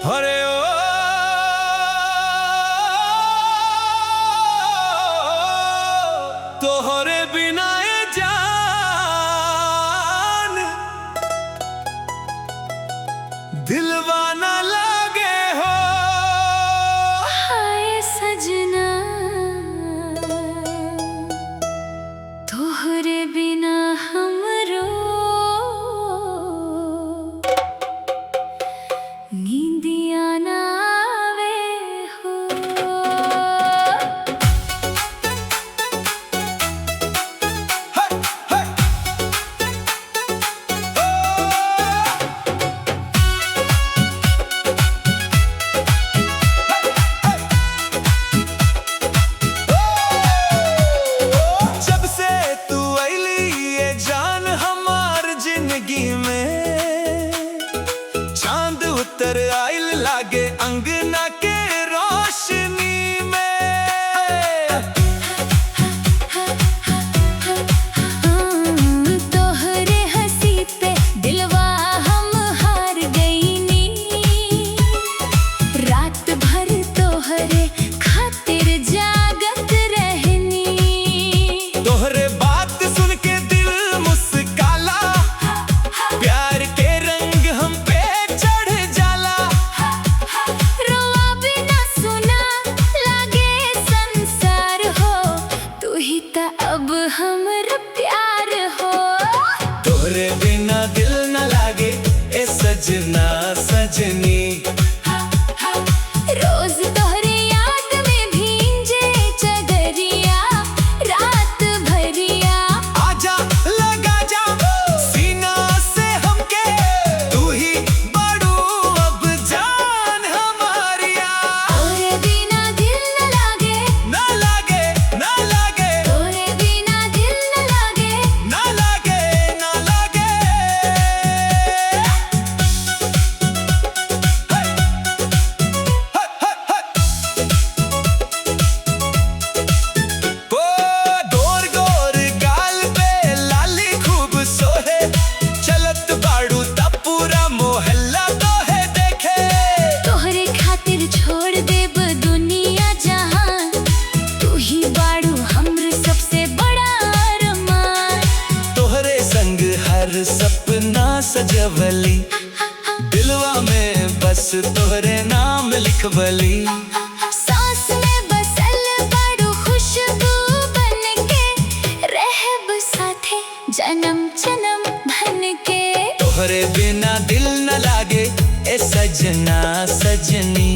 अरे ओ तोहरे बिना ए जान दिलवा ना लागे हो। हाय सजना तोहरे बिना हमरो नींदिया ना आवे हो। जब से तू आईली ये जान हमार जिंदगी में चांद उतर आइल लागे अंगना के रोशनी में। तोहरे हंसी पे दिलवा हम हार गईनी। रात भर तोहरे खातिर जागत रहनी। तोहरे बात सुन के दिल मुस्काला, प्यार के रंग हम पे चढ़ जाला। रोआ बिना सुना लागे संसार हो, तू ही ता अब हमर प्यार हो। तोहरे बिना दिल न लागे ए सजना सजनी। रोज तोहरे याद में भींजे चदरिया रात भरिया। आजा लगा जा सीना से हमके, तू ही बड़ू अब जान हमारिया। तोरे बिना दिल न लागे, ना लागे ना लागे तोरे बिना दिल न लागे। ना लागे ना लागे। ओ गोर गोर गाल पे लाली खूब सोहे, चलत बाड़ू ता पूरा मोहल्ला तोहे देखे। तोहरे खातिर छोड़ देब दुनिया जहान, तू ही बाड़ू हमर सबसे बड़ा अरमान। तोहरे संग हर सपना सजवली, दिलवा में बस तोहरे नाम लिखवली। सांस में बसल बाड़ू खुशबू बनके, रहब साथे जन्म जन्म भनके। तोहरे बिना दिल न लागे ए सजना सजनी।